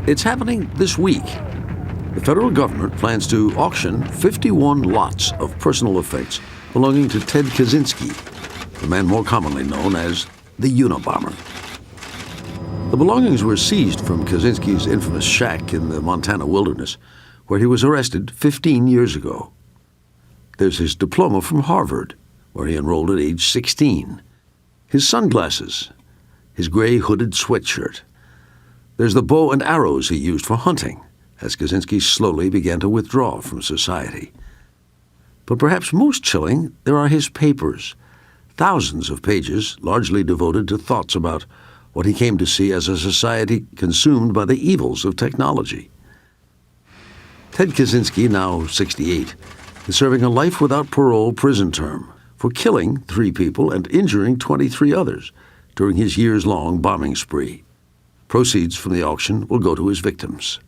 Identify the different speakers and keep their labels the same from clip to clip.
Speaker 1: It's happening this week. The federal government plans to auction 51 lots of personal effects belonging to Ted Kaczynski, the man more commonly known as the Unabomber. The belongings were seized from Kaczynski's infamous shack in the Montana wilderness, where he was arrested 15 years ago. There's his diploma from Harvard, where he enrolled at age 16, his sunglasses, his gray hooded sweatshirt. There's the bow and arrows he used for hunting, as Kaczynski slowly began to withdraw from society. But perhaps most chilling, there are his papers, thousands of pages largely devoted to thoughts about what he came to see as a society consumed by the evils of technology. Ted Kaczynski, now 68, is serving a life without parole prison term for killing 3 people and injuring 23 others during his years-long bombing spree. Proceeds from the auction will go to his victims.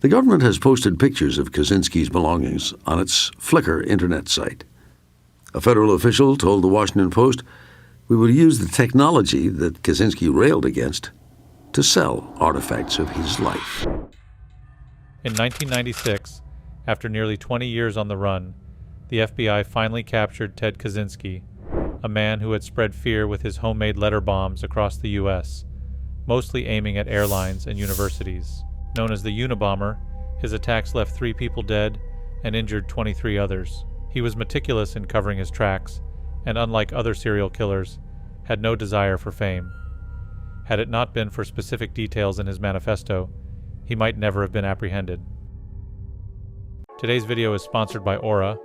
Speaker 1: The government has posted pictures of Kaczynski's belongings on its Flickr internet site. A federal official told the Washington Post, "We will use the technology that Kaczynski railed against to sell artifacts of his life."
Speaker 2: In 1996, after nearly 20 years on the run, the FBI finally captured Ted Kaczynski, a man who had spread fear with his homemade letter bombs across the U.S., mostly aiming at airlines and universities. Known as the Unabomber, his attacks left 3 people dead and injured 23 others. He was meticulous in covering his tracks, and unlike other serial killers, had no desire for fame. Had it not been for specific details in his manifesto, he might never have been apprehended. Today's video is sponsored by Aura,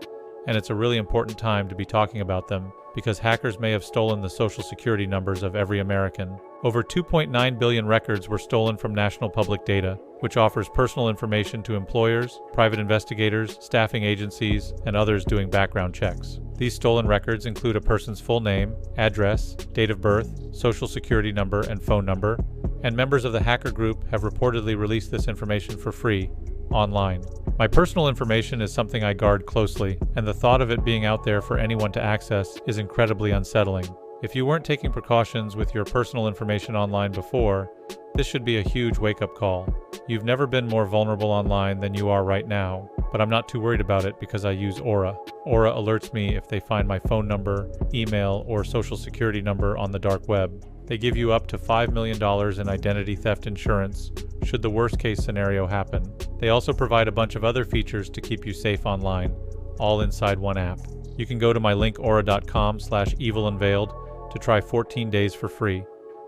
Speaker 2: and it's a really important time to be talking about them because hackers may have stolen the social security numbers of every American. Over 2.9 billion records were stolen from national public data, which offers personal information to employers, private investigators, staffing agencies, and others doing background checks. These stolen records include a person's full name, address, date of birth, social security number, and phone number, and members of the hacker group have reportedly released this information for free online. My personal information is something I guard closely, and the thought of it being out there for anyone to access is incredibly unsettling. If you weren't taking precautions with your personal information online before, this should be a huge wake-up call. You've never been more vulnerable online than you are right now, but I'm not too worried about it because I use Aura. Aura alerts me if they find my phone number, email, or social security number on the dark web. They give you up to $5 million in identity theft insurance should the worst-case scenario happen. They also provide a bunch of other features to keep you safe online, all inside one app. You can go to my link aura.com/evilunveiled to try 14 days for free.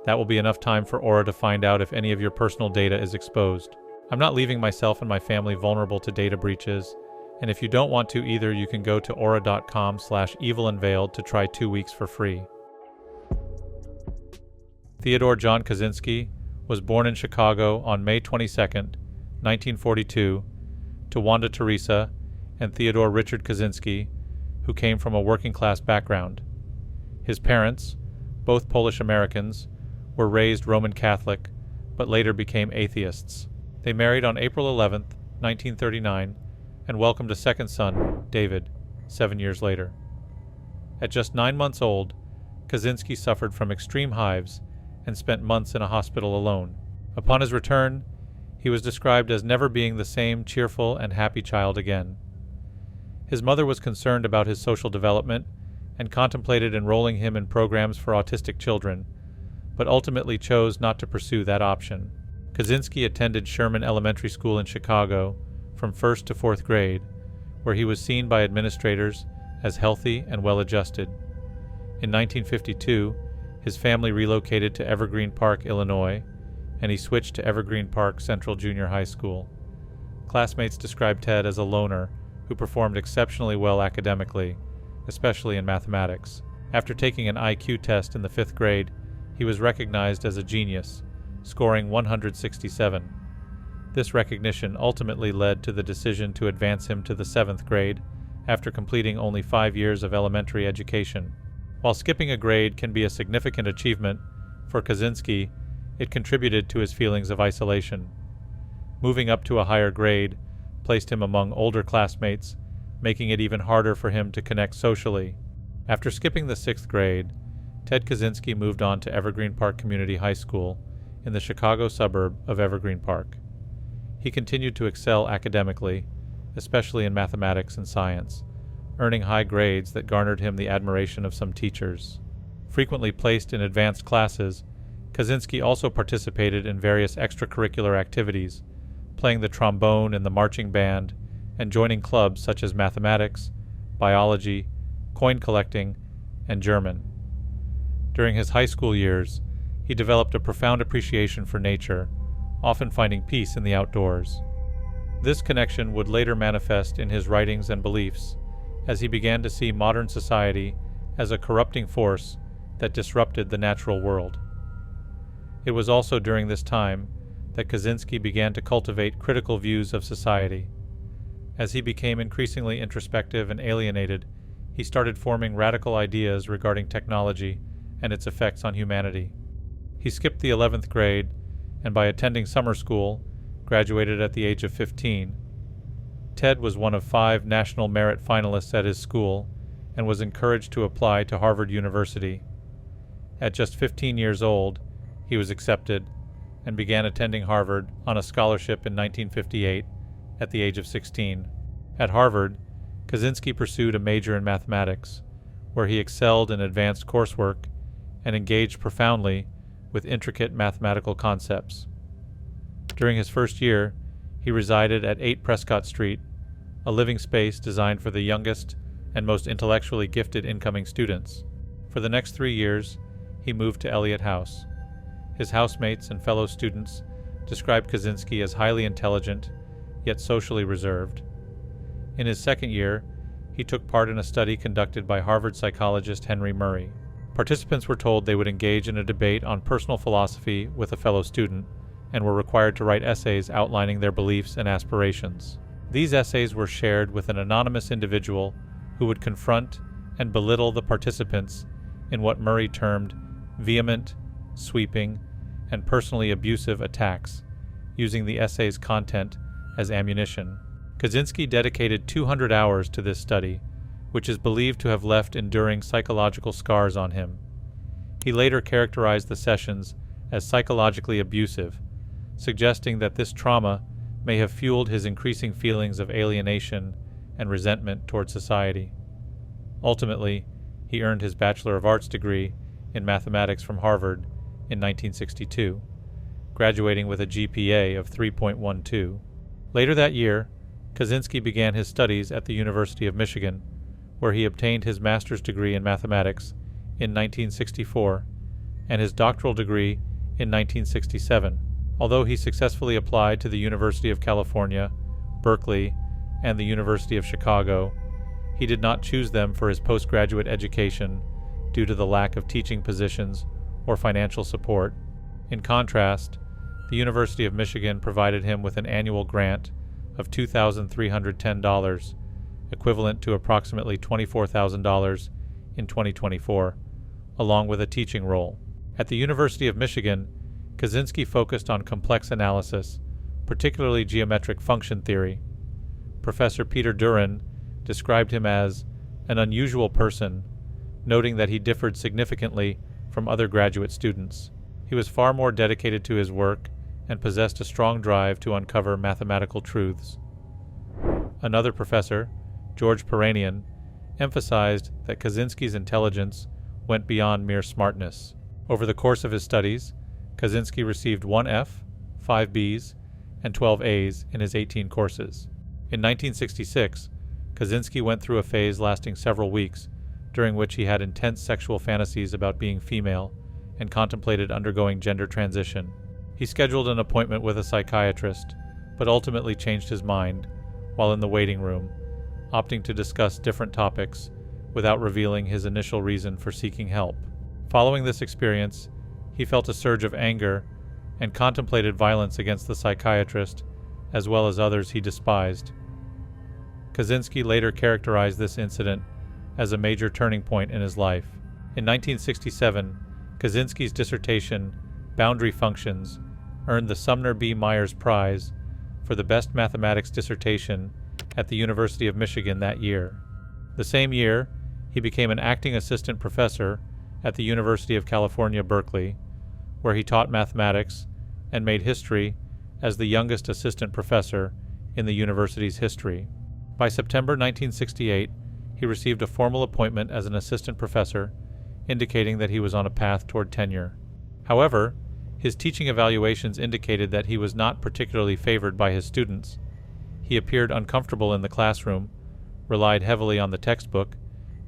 Speaker 2: That will be enough time for Aura to find out if any of your personal data is exposed. I'm not leaving myself and my family vulnerable to data breaches, and if you don't want to either, you can go to aura.com/evilunveiled to try 2 weeks for free. Theodore John Kaczynski was born in Chicago on May 22, 1942, to Wanda Teresa and Theodore Richard Kaczynski, who came from a working-class background. His parents, both Polish Americans, were raised Roman Catholic, but later became atheists. They married on April 11, 1939, and welcomed a second son, David, 7 years later. At just 9 months old, Kaczynski suffered from extreme hives and spent months in a hospital alone. Upon his return, he was described as never being the same cheerful and happy child again. His mother was concerned about his social development and contemplated enrolling him in programs for autistic children, but ultimately chose not to pursue that option. Kaczynski attended Sherman Elementary School in Chicago from 1st to 4th grade, where he was seen by administrators as healthy and well-adjusted. In 1952, his family relocated to Evergreen Park, Illinois, and he switched to Evergreen Park Central Junior High School. Classmates described Ted as a loner who performed exceptionally well academically, especially in mathematics. After taking an IQ test in the 5th grade, he was recognized as a genius, scoring 167. This recognition ultimately led to the decision to advance him to the 7th grade after completing only 5 years of elementary education. While skipping a grade can be a significant achievement, for Kaczynski, it contributed to his feelings of isolation. Moving up to a higher grade placed him among older classmates, making it even harder for him to connect socially. After skipping the 6th grade, Ted Kaczynski moved on to Evergreen Park Community High School in the Chicago suburb of Evergreen Park. He continued to excel academically, especially in mathematics and science, earning high grades that garnered him the admiration of some teachers. Frequently placed in advanced classes, Kaczynski also participated in various extracurricular activities, playing the trombone in the marching band and joining clubs such as mathematics, biology, coin collecting, and German. During his high school years, he developed a profound appreciation for nature, often finding peace in the outdoors. This connection would later manifest in his writings and beliefs, as he began to see modern society as a corrupting force that disrupted the natural world. It was also during this time that Kaczynski began to cultivate critical views of society. As he became increasingly introspective and alienated, he started forming radical ideas regarding technology and its effects on humanity. He skipped the 11th grade, and by attending summer school, graduated at the age of 15. Ted was one of 5 national merit finalists at his school and was encouraged to apply to Harvard University. At just 15 years old, he was accepted and began attending Harvard on a scholarship in 1958 at the age of 16. At Harvard, Kaczynski pursued a major in mathematics, where he excelled in advanced coursework and engaged profoundly with intricate mathematical concepts. During his first year, he resided at 8 Prescott Street, a living space designed for the youngest and most intellectually gifted incoming students. For the next 3 years, he moved to Eliot House. His housemates and fellow students described Kaczynski as highly intelligent, yet socially reserved. In his second year, he took part in a study conducted by Harvard psychologist Henry Murray. Participants were told they would engage in a debate on personal philosophy with a fellow student and were required to write essays outlining their beliefs and aspirations. These essays were shared with an anonymous individual who would confront and belittle the participants in what Murray termed vehement, sweeping, and personally abusive attacks, using the essay's content as ammunition. Kaczynski dedicated 200 hours to this study, which is believed to have left enduring psychological scars on him. He later characterized the sessions as psychologically abusive, suggesting that this trauma may have fueled his increasing feelings of alienation and resentment toward society. Ultimately, he earned his Bachelor of Arts degree in mathematics from Harvard in 1962, graduating with a GPA of 3.12. Later that year, Kaczynski began his studies at the University of Michigan, where he obtained his master's degree in mathematics in 1964 and his doctoral degree in 1967. Although he successfully applied to the University of California, Berkeley, and the University of Chicago, he did not choose them for his postgraduate education due to the lack of teaching positions or financial support. In contrast, the University of Michigan provided him with an annual grant of $2,310, equivalent to approximately $24,000 in 2024, along with a teaching role. At the University of Michigan, Kaczynski focused on complex analysis, particularly geometric function theory. Professor Peter Duran described him as an unusual person, noting that he differed significantly from other graduate students. He was far more dedicated to his work and possessed a strong drive to uncover mathematical truths. Another professor, George Peranian, emphasized that Kaczynski's intelligence went beyond mere smartness. Over the course of his studies, Kaczynski received 1 F, 5 Bs, and 12 As in his 18 courses. In 1966, Kaczynski went through a phase lasting several weeks, during which he had intense sexual fantasies about being female and contemplated undergoing gender transition. He scheduled an appointment with a psychiatrist, but ultimately changed his mind while in the waiting room, opting to discuss different topics without revealing his initial reason for seeking help. Following this experience, he felt a surge of anger and contemplated violence against the psychiatrist as well as others he despised. Kaczynski later characterized this incident as a major turning point in his life. In 1967, Kaczynski's dissertation, Boundary Functions, earned the Sumner B. Myers Prize for the best mathematics dissertation at the University of Michigan that year. The same year, he became an acting assistant professor at the University of California, Berkeley, where he taught mathematics and made history as the youngest assistant professor in the university's history. By September 1968, he received a formal appointment as an assistant professor, indicating that he was on a path toward tenure. However, his teaching evaluations indicated that he was not particularly favored by his students. He appeared uncomfortable in the classroom, relied heavily on the textbook,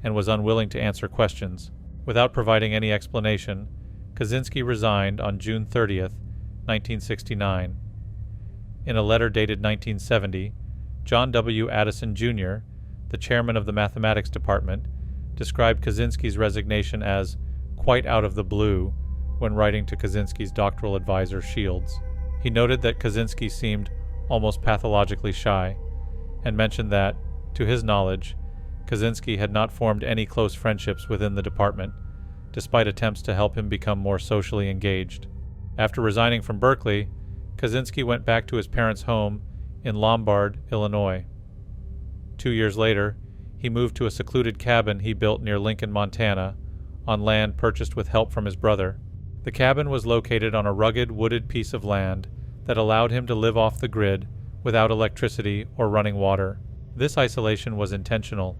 Speaker 2: and was unwilling to answer questions. Without providing any explanation, Kaczynski resigned on June 30th, 1969. In a letter dated 1970, John W. Addison, Jr., the chairman of the mathematics department, described Kaczynski's resignation as quite out of the blue when writing to Kaczynski's doctoral advisor, Shields. He noted that Kaczynski seemed almost pathologically shy, and mentioned that, to his knowledge, Kaczynski had not formed any close friendships within the department, despite attempts to help him become more socially engaged. After resigning from Berkeley, Kaczynski went back to his parents' home in Lombard, Illinois. 2 years later, he moved to a secluded cabin he built near Lincoln, Montana, on land purchased with help from his brother. The cabin was located on a rugged, wooded piece of land that allowed him to live off the grid without electricity or running water. This isolation was intentional.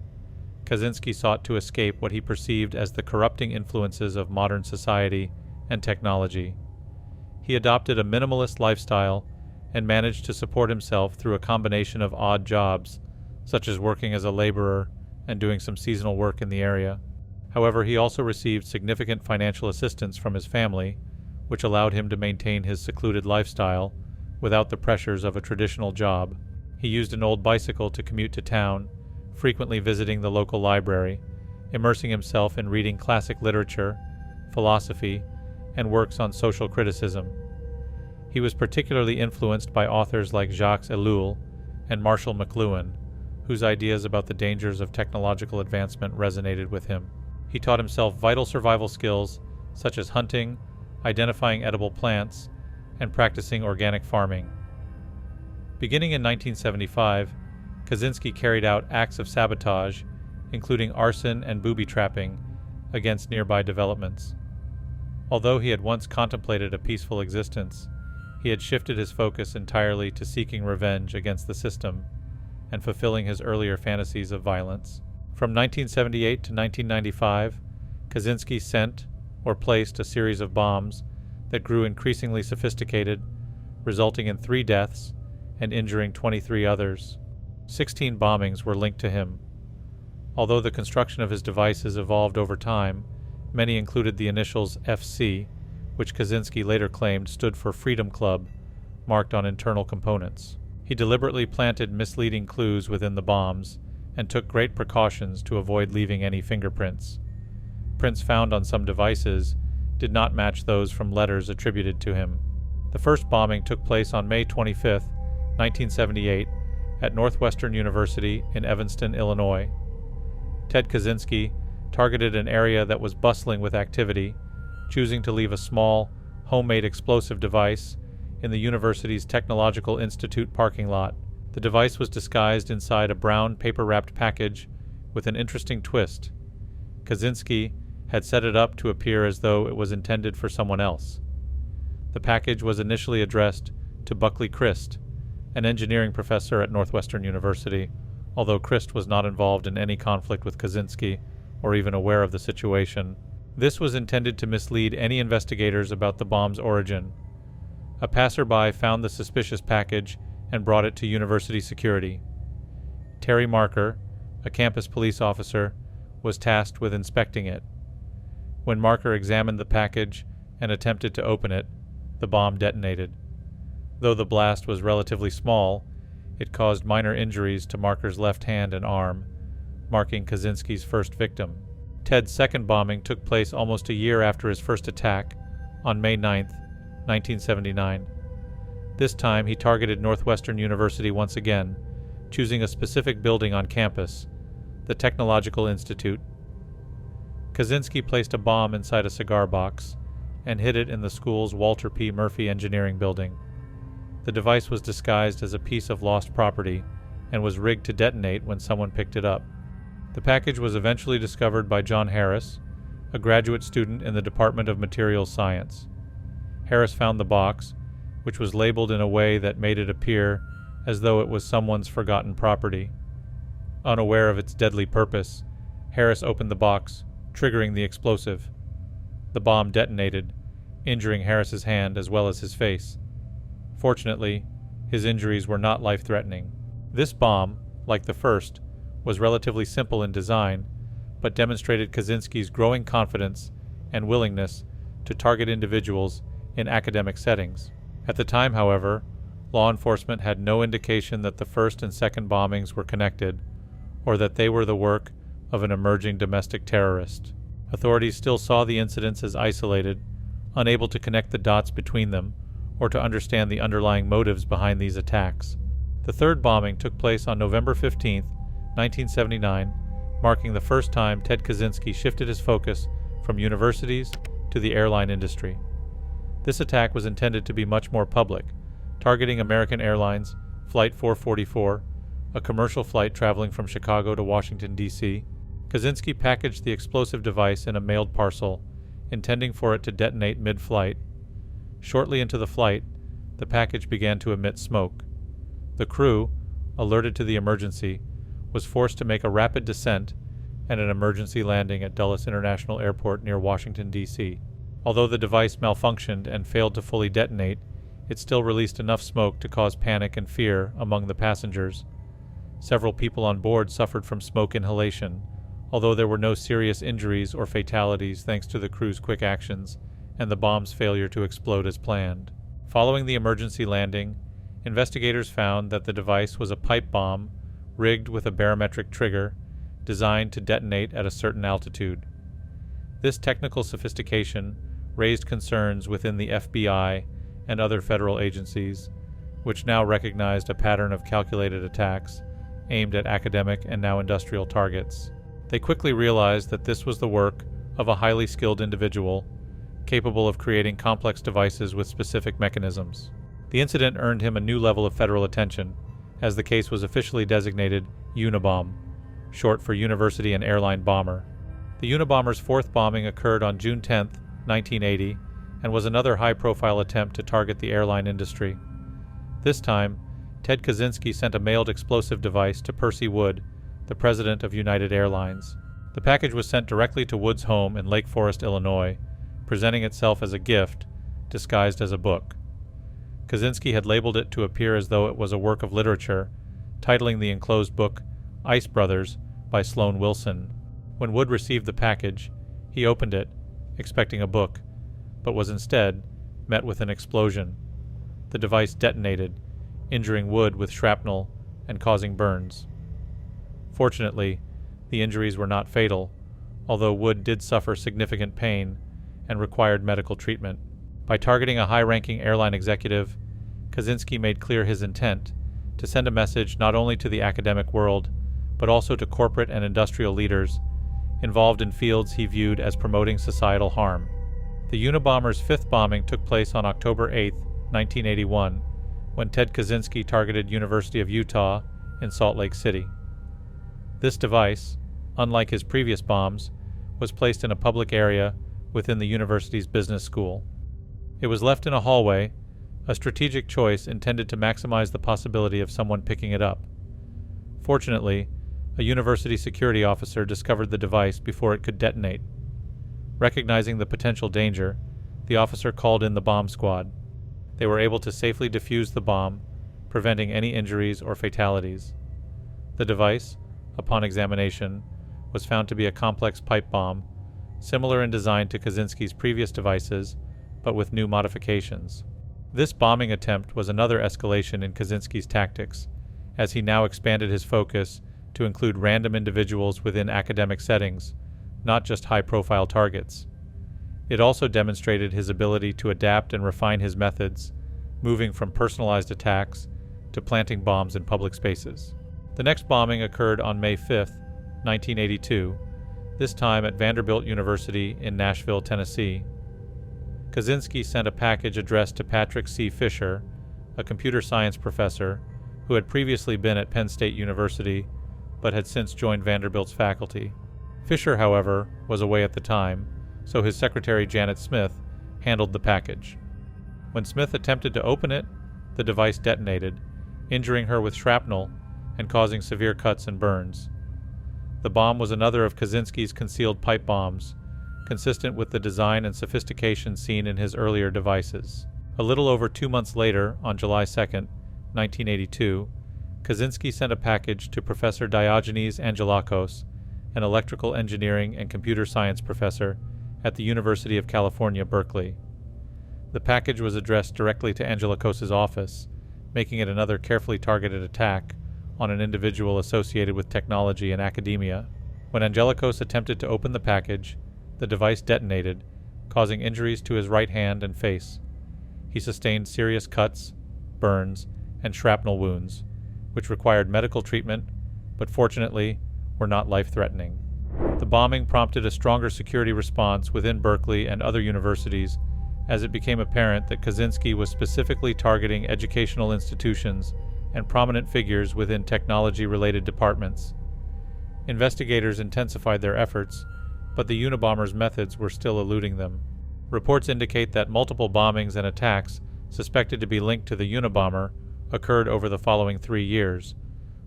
Speaker 2: Kaczynski sought to escape what he perceived as the corrupting influences of modern society and technology. He adopted a minimalist lifestyle and managed to support himself through a combination of odd jobs, such as working as a laborer and doing some seasonal work in the area. However, he also received significant financial assistance from his family, which allowed him to maintain his secluded lifestyle without the pressures of a traditional job. He used an old bicycle to commute to town, frequently visiting the local library, immersing himself in reading classic literature, philosophy, and works on social criticism. He was particularly influenced by authors like Jacques Ellul and Marshall McLuhan, whose ideas about the dangers of technological advancement resonated with him. He taught himself vital survival skills such as hunting, identifying edible plants, and practicing organic farming. Beginning in 1975, Kaczynski carried out acts of sabotage, including arson and booby trapping, against nearby developments. Although he had once contemplated a peaceful existence, he had shifted his focus entirely to seeking revenge against the system and fulfilling his earlier fantasies of violence. From 1978 to 1995, Kaczynski sent or placed a series of bombs that grew increasingly sophisticated, resulting in 3 deaths and injuring 23 others. 16 bombings were linked to him. Although the construction of his devices evolved over time, many included the initials FC, which Kaczynski later claimed stood for Freedom Club, marked on internal components. He deliberately planted misleading clues within the bombs and took great precautions to avoid leaving any fingerprints. Prints found on some devices did not match those from letters attributed to him. The first bombing took place on May 25, 1978, at Northwestern University in Evanston, Illinois. Ted Kaczynski targeted an area that was bustling with activity, choosing to leave a small, homemade explosive device in the university's Technological Institute parking lot. The device was disguised inside a brown paper-wrapped package with an interesting twist. Kaczynski had set it up to appear as though it was intended for someone else. The package was initially addressed to Buckley Christ, an engineering professor at Northwestern University, although Christ was not involved in any conflict with Kaczynski or even aware of the situation. This was intended to mislead any investigators about the bomb's origin. A passerby found the suspicious package and brought it to university security. Terry Marker, a campus police officer, was tasked with inspecting it. When Marker examined the package and attempted to open it, the bomb detonated. Though the blast was relatively small, it caused minor injuries to Marker's left hand and arm, marking Kaczynski's first victim. Ted's second bombing took place almost a year after his first attack, on May 9, 1979. This time he targeted Northwestern University once again, choosing a specific building on campus, the Technological Institute. Kaczynski placed a bomb inside a cigar box and hid it in the school's Walter P. Murphy Engineering Building. The device was disguised as a piece of lost property and was rigged to detonate when someone picked it up. The package was eventually discovered by John Harris, a graduate student in the Department of Materials Science. Harris found the box which was labeled in a way that made it appear as though it was someone's forgotten property. Unaware of its deadly purpose, Harris opened the box, triggering the explosive. The bomb detonated, injuring Harris's hand as well as his face. Fortunately, his injuries were not life-threatening. This bomb, like the first, was relatively simple in design, but demonstrated Kaczynski's growing confidence and willingness to target individuals in academic settings. At the time, however, law enforcement had no indication that the first and second bombings were connected, or that they were the work of an emerging domestic terrorist. Authorities still saw the incidents as isolated, unable to connect the dots between them, or to understand the underlying motives behind these attacks. The third bombing took place on November 15, 1979, marking the first time Ted Kaczynski shifted his focus from universities to the airline industry. This attack was intended to be much more public, targeting American Airlines Flight 444, a commercial flight traveling from Chicago to Washington, D.C. Kaczynski packaged the explosive device in a mailed parcel, intending for it to detonate mid-flight. Shortly into the flight, the package began to emit smoke. The crew, alerted to the emergency, was forced to make a rapid descent and an emergency landing at Dulles International Airport near Washington, D.C. Although the device malfunctioned and failed to fully detonate, it still released enough smoke to cause panic and fear among the passengers. Several people on board suffered from smoke inhalation, although there were no serious injuries or fatalities thanks to the crew's quick actions and the bomb's failure to explode as planned. Following the emergency landing, investigators found that the device was a pipe bomb rigged with a barometric trigger designed to detonate at a certain altitude. This technical sophistication raised concerns within the FBI and other federal agencies, which now recognized a pattern of calculated attacks aimed at academic and now industrial targets. They quickly realized that this was the work of a highly skilled individual capable of creating complex devices with specific mechanisms. The incident earned him a new level of federal attention, as the case was officially designated UNABOM, short for University and Airline Bomber. The Unabomber's fourth bombing occurred on June 10, 1980, and was another high-profile attempt to target the airline industry. This time, Ted Kaczynski sent a mailed explosive device to Percy Wood, the president of United Airlines. The package was sent directly to Wood's home in Lake Forest, Illinois, presenting itself as a gift, disguised as a book. Kaczynski had labeled it to appear as though it was a work of literature, titling the enclosed book Ice Brothers by Sloan Wilson. When Wood received the package, he opened it, expecting a book, but was instead met with an explosion. The device detonated, injuring Wood with shrapnel and causing burns. Fortunately, the injuries were not fatal, although Wood did suffer significant pain and required medical treatment. By targeting a high-ranking airline executive, Kaczynski made clear his intent to send a message not only to the academic world, but also to corporate and industrial leaders involved in fields he viewed as promoting societal harm. The Unabomber's fifth bombing took place on October 8, 1981, when Ted Kaczynski targeted University of Utah in Salt Lake City. This device, unlike his previous bombs, was placed in a public area within the university's business school. It was left in a hallway, a strategic choice intended to maximize the possibility of someone picking it up. Fortunately, a university security officer discovered the device before it could detonate. Recognizing the potential danger, the officer called in the bomb squad. They were able to safely defuse the bomb, preventing any injuries or fatalities. The device, upon examination, was found to be a complex pipe bomb, similar in design to Kaczynski's previous devices, but with new modifications. This bombing attempt was another escalation in Kaczynski's tactics, as he now expanded his focus to include random individuals within academic settings, not just high-profile targets. It also demonstrated his ability to adapt and refine his methods, moving from personalized attacks to planting bombs in public spaces. The next bombing occurred on May 5, 1982, this time at Vanderbilt University in Nashville, Tennessee. Kaczynski sent a package addressed to Patrick C. Fisher, a computer science professor who had previously been at Penn State University but had since joined Vanderbilt's faculty. Fisher, however, was away at the time, so his secretary Janet Smith handled the package. When Smith attempted to open it, the device detonated, injuring her with shrapnel and causing severe cuts and burns. The bomb was another of Kaczynski's concealed pipe bombs, consistent with the design and sophistication seen in his earlier devices. A little over 2 months later, on July 2, 1982, Kaczynski sent a package to Professor Diogenes Angelakos, an electrical engineering and computer science professor at the University of California, Berkeley. The package was addressed directly to Angelakos' office, making it another carefully targeted attack on an individual associated with technology and academia. When Angelakos attempted to open the package, the device detonated, causing injuries to his right hand and face. He sustained serious cuts, burns, and shrapnel wounds, which required medical treatment, but fortunately were not life-threatening. The bombing prompted a stronger security response within Berkeley and other universities, as it became apparent that Kaczynski was specifically targeting educational institutions and prominent figures within technology-related departments. Investigators intensified their efforts, but the Unabomber's methods were still eluding them. Reports indicate that multiple bombings and attacks suspected to be linked to the Unabomber occurred over the following 3 years,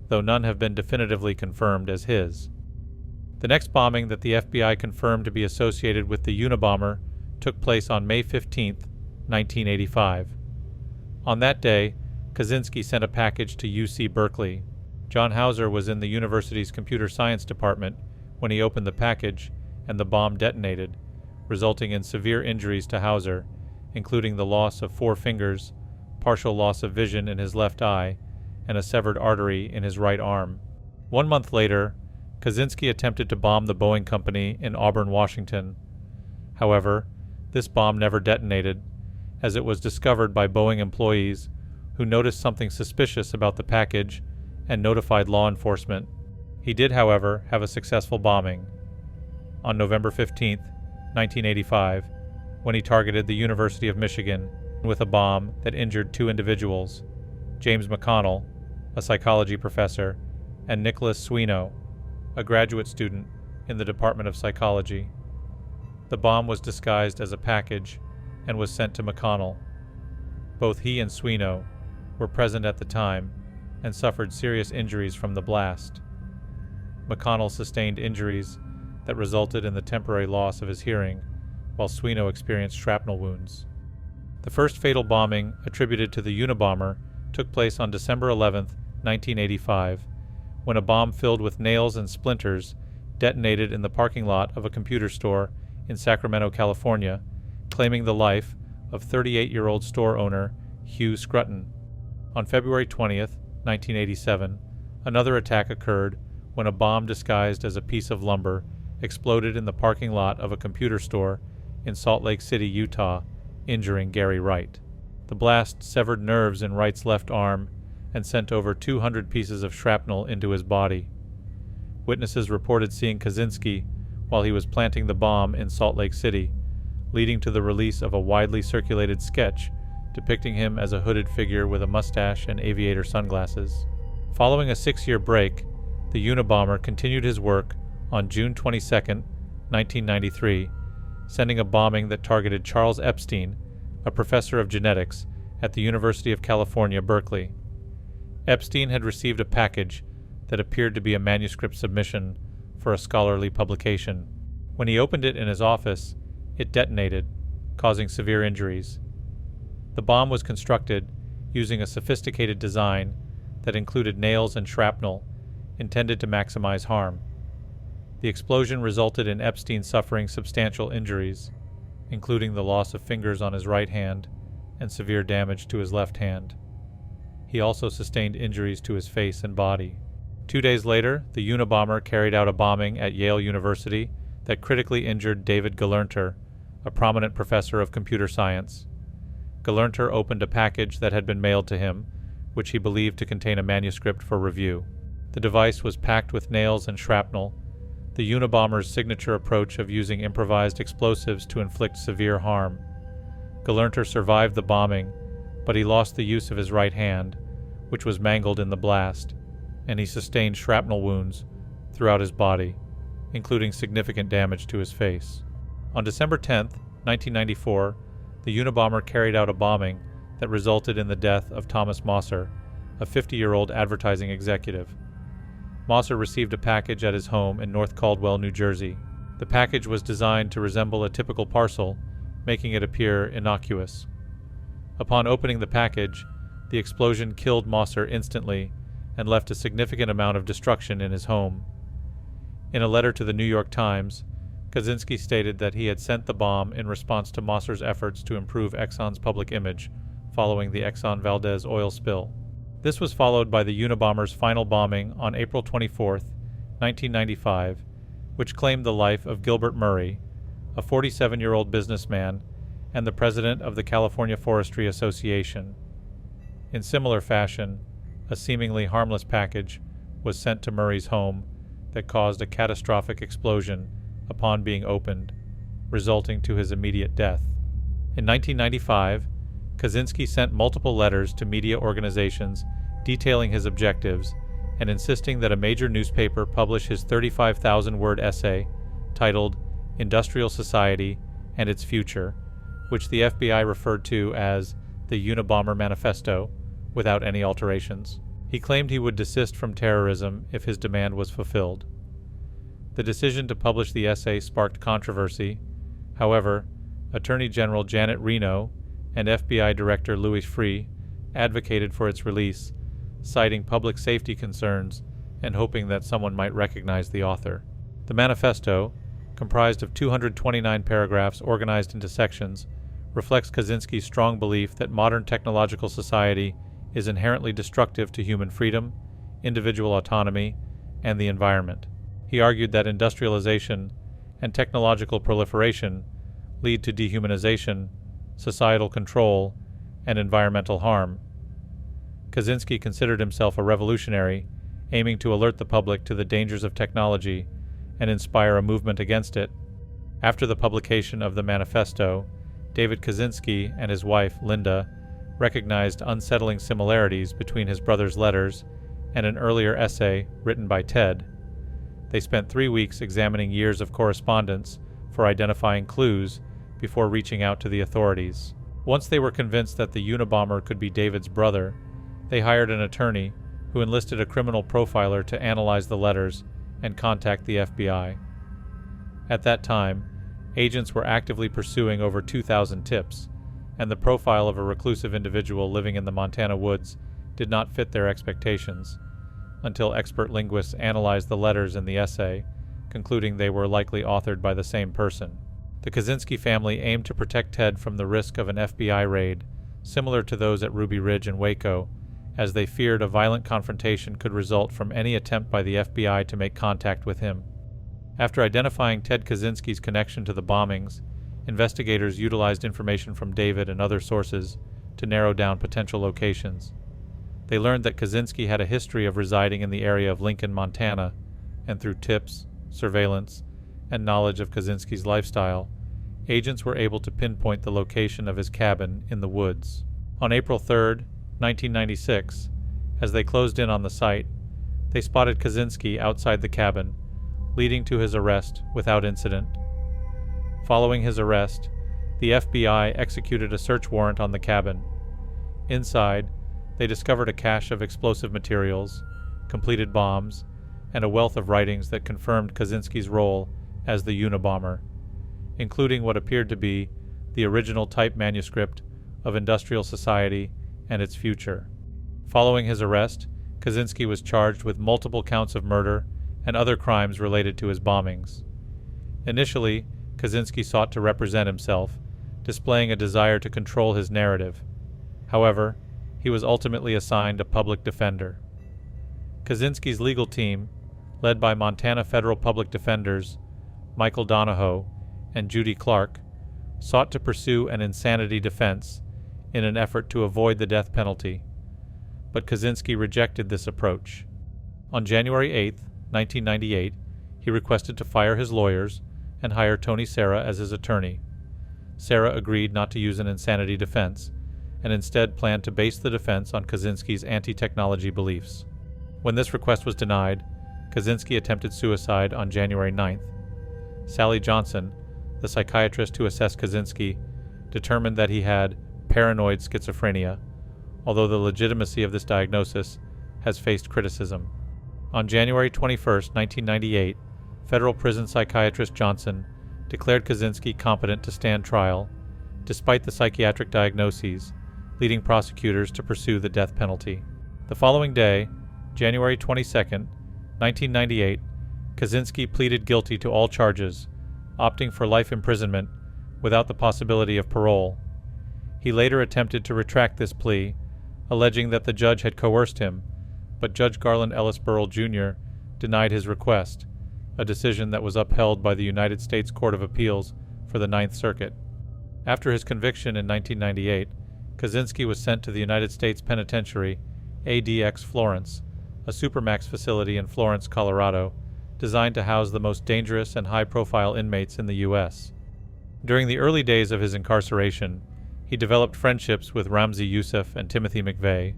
Speaker 2: though none have been definitively confirmed as his. The next bombing that the FBI confirmed to be associated with the Unabomber took place on May 15, 1985. On that day, Kaczynski sent a package to UC Berkeley. John Hauser was in the university's computer science department when he opened the package, and the bomb detonated, resulting in severe injuries to Hauser, including the loss of 4 fingers, partial loss of vision in his left eye, and a severed artery in his right arm. 1 month later, Kaczynski attempted to bomb the Boeing company in Auburn, Washington. However, this bomb never detonated, as it was discovered by Boeing employees who noticed something suspicious about the package and notified law enforcement. He did, however, have a successful bombing. On November 15, 1985, when he targeted the University of Michigan with a bomb that injured 2 individuals, James McConnell, a psychology professor, and Nicholas Sweeney, a graduate student in the Department of Psychology. The bomb was disguised as a package and was sent to McConnell. Both he and Sweeney were present at the time and suffered serious injuries from the blast. McConnell sustained injuries that resulted in the temporary loss of his hearing, while Sweeney experienced shrapnel wounds. The first fatal bombing attributed to the Unabomber took place on December 11, 1985, when a bomb filled with nails and splinters detonated in the parking lot of a computer store in Sacramento, California, claiming the life of 38-year-old store owner Hugh Scruton. On February 20, 1987, another attack occurred when a bomb disguised as a piece of lumber exploded in the parking lot of a computer store in Salt Lake City, Utah, injuring Gary Wright. The blast severed nerves in Wright's left arm and sent over 200 pieces of shrapnel into his body. Witnesses reported seeing Kaczynski while he was planting the bomb in Salt Lake City, leading to the release of a widely circulated sketch depicting him as a hooded figure with a mustache and aviator sunglasses. Following a 6-year break, the Unabomber continued his work on June 22, 1993, sending a bombing that targeted Charles Epstein, a professor of genetics at the University of California, Berkeley. Epstein had received a package that appeared to be a manuscript submission for a scholarly publication. When he opened it in his office, it detonated, causing severe injuries. The bomb was constructed using a sophisticated design that included nails and shrapnel intended to maximize harm. The explosion resulted in Epstein suffering substantial injuries, including the loss of fingers on his right hand and severe damage to his left hand. He also sustained injuries to his face and body. 2 days later, the Unabomber carried out a bombing at Yale University that critically injured David Gelernter, a prominent professor of computer science. Gelernter opened a package that had been mailed to him, which he believed to contain a manuscript for review. The device was packed with nails and shrapnel, the Unabomber's signature approach of using improvised explosives to inflict severe harm. Gelernter survived the bombing, but he lost the use of his right hand, which was mangled in the blast, and he sustained shrapnel wounds throughout his body, including significant damage to his face. On December 10, 1994, the Unabomber carried out a bombing that resulted in the death of Thomas Mosser, a 50-year-old advertising executive. Mosser received a package at his home in North Caldwell, New Jersey. The package was designed to resemble a typical parcel, making it appear innocuous. Upon opening the package, the explosion killed Mosser instantly and left a significant amount of destruction in his home. In a letter to the New York Times, Kaczynski stated that he had sent the bomb in response to Mosser's efforts to improve Exxon's public image following the Exxon Valdez oil spill. This was followed by the Unabomber's final bombing on April 24, 1995, which claimed the life of Gilbert Murray, a 47-year-old businessman and the president of the California Forestry Association. In similar fashion, a seemingly harmless package was sent to Murray's home that caused a catastrophic explosion upon being opened, resulting to his immediate death. In 1995, Kaczynski sent multiple letters to media organizations detailing his objectives and insisting that a major newspaper publish his 35,000-word essay titled Industrial Society and Its Future, which the FBI referred to as the Unabomber Manifesto, without any alterations. He claimed he would desist from terrorism if his demand was fulfilled. The decision to publish the essay sparked controversy. However, Attorney General Janet Reno and FBI Director Louis Freeh advocated for its release, citing public safety concerns and hoping that someone might recognize the author. The manifesto, comprised of 229 paragraphs organized into sections, reflects Kaczynski's strong belief that modern technological society is inherently destructive to human freedom, individual autonomy, and the environment. He argued that industrialization and technological proliferation lead to dehumanization, societal control, and environmental harm. Kaczynski considered himself a revolutionary, aiming to alert the public to the dangers of technology and inspire a movement against it. After the publication of the manifesto, David Kaczynski and his wife, Linda, recognized unsettling similarities between his brother's letters and an earlier essay written by Ted. They spent 3 weeks examining years of correspondence for identifying clues before reaching out to the authorities. Once they were convinced that the Unabomber could be David's brother, they hired an attorney who enlisted a criminal profiler to analyze the letters and contact the FBI. At that time, agents were actively pursuing over 2,000 tips, and the profile of a reclusive individual living in the Montana woods did not fit their expectations, until expert linguists analyzed the letters in the essay, concluding they were likely authored by the same person. The Kaczynski family aimed to protect Ted from the risk of an FBI raid, similar to those at Ruby Ridge and Waco, as they feared a violent confrontation could result from any attempt by the FBI to make contact with him. After identifying Ted Kaczynski's connection to the bombings, investigators utilized information from David and other sources to narrow down potential locations. They learned that Kaczynski had a history of residing in the area of Lincoln, Montana, and through tips, surveillance, and knowledge of Kaczynski's lifestyle, agents were able to pinpoint the location of his cabin in the woods. On April 3, 1996, as they closed in on the site, they spotted Kaczynski outside the cabin, leading to his arrest without incident. Following his arrest, the FBI executed a search warrant on the cabin. Inside, they discovered a cache of explosive materials, completed bombs, and a wealth of writings that confirmed Kaczynski's role as the Unabomber, including what appeared to be the original type manuscript of Industrial Society and Its Future. Following his arrest, Kaczynski was charged with multiple counts of murder and other crimes related to his bombings. Initially, Kaczynski sought to represent himself, displaying a desire to control his narrative. However, he was ultimately assigned a public defender. Kaczynski's legal team, led by Montana Federal Public Defenders Michael Donahoe and Judy Clark, sought to pursue an insanity defense in an effort to avoid the death penalty, but Kaczynski rejected this approach. On January 8, 1998, he requested to fire his lawyers and hire Tony Serra as his attorney. Serra agreed not to use an insanity defense, and instead planned to base the defense on Kaczynski's anti-technology beliefs. When this request was denied, Kaczynski attempted suicide on January 9th. Sally Johnson, the psychiatrist who assessed Kaczynski, determined that he had paranoid schizophrenia, although the legitimacy of this diagnosis has faced criticism. On January 21, 1998, federal prison psychiatrist Johnson declared Kaczynski competent to stand trial, despite the psychiatric diagnoses, leading prosecutors to pursue the death penalty. The following day, January 22, 1998, Kaczynski pleaded guilty to all charges, opting for life imprisonment without the possibility of parole. He later attempted to retract this plea, alleging that the judge had coerced him, but Judge Garland Ellis Burrell Jr. denied his request, a decision that was upheld by the United States Court of Appeals for the Ninth Circuit. After his conviction in 1998, Kaczynski was sent to the United States Penitentiary, ADX Florence, a supermax facility in Florence, Colorado, designed to house the most dangerous and high-profile inmates in the U.S. During the early days of his incarceration, he developed friendships with Ramzi Youssef and Timothy McVeigh,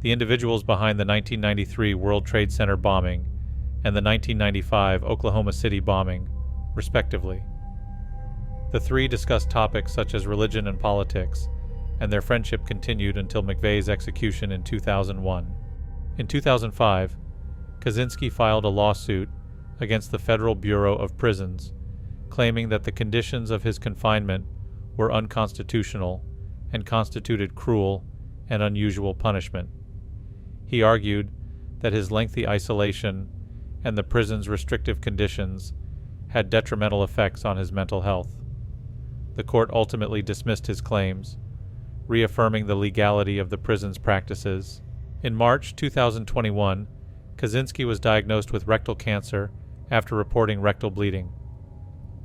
Speaker 2: the individuals behind the 1993 World Trade Center bombing and the 1995 Oklahoma City bombing, respectively. The three discussed topics such as religion and politics, and their friendship continued until McVeigh's execution in 2001. In 2005, Kaczynski filed a lawsuit against the Federal Bureau of Prisons, claiming that the conditions of his confinement were unconstitutional and constituted cruel and unusual punishment. He argued that his lengthy isolation and the prison's restrictive conditions had detrimental effects on his mental health. The court ultimately dismissed his claims, reaffirming the legality of the prison's practices. In March 2021, Kaczynski was diagnosed with rectal cancer after reporting rectal bleeding.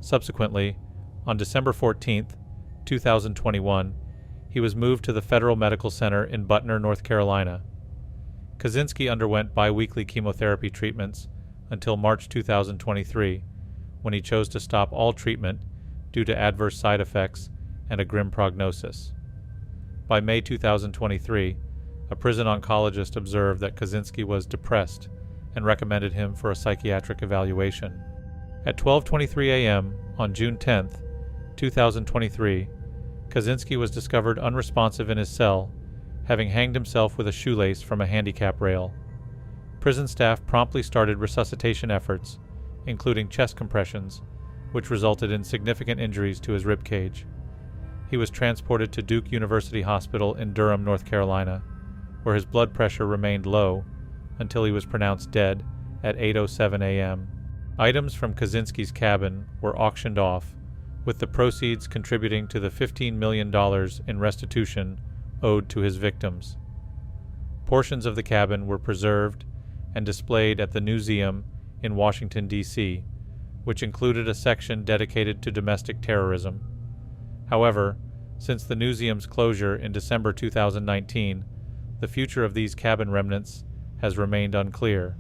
Speaker 2: Subsequently, on December 14, 2021, he was moved to the Federal Medical Center in Butner, North Carolina. Kaczynski underwent biweekly chemotherapy treatments until March 2023, when he chose to stop all treatment due to adverse side effects and a grim prognosis. By May 2023, a prison oncologist observed that Kaczynski was depressed and recommended him for a psychiatric evaluation. At 12:23 a.m. on June 10, 2023, Kaczynski was discovered unresponsive in his cell, having hanged himself with a shoelace from a handicap rail. Prison staff promptly started resuscitation efforts, including chest compressions, which resulted in significant injuries to his rib cage. He was transported to Duke University Hospital in Durham, North Carolina, where his blood pressure remained low until he was pronounced dead at 8:07 a.m. Items from Kaczynski's cabin were auctioned off, with the proceeds contributing to the $15 million in restitution owed to his victims. Portions of the cabin were preserved and displayed at the Museum in Washington, D.C., which included a section dedicated to domestic terrorism. However, since the museum's closure in December 2019, the future of these cabin remnants has remained unclear.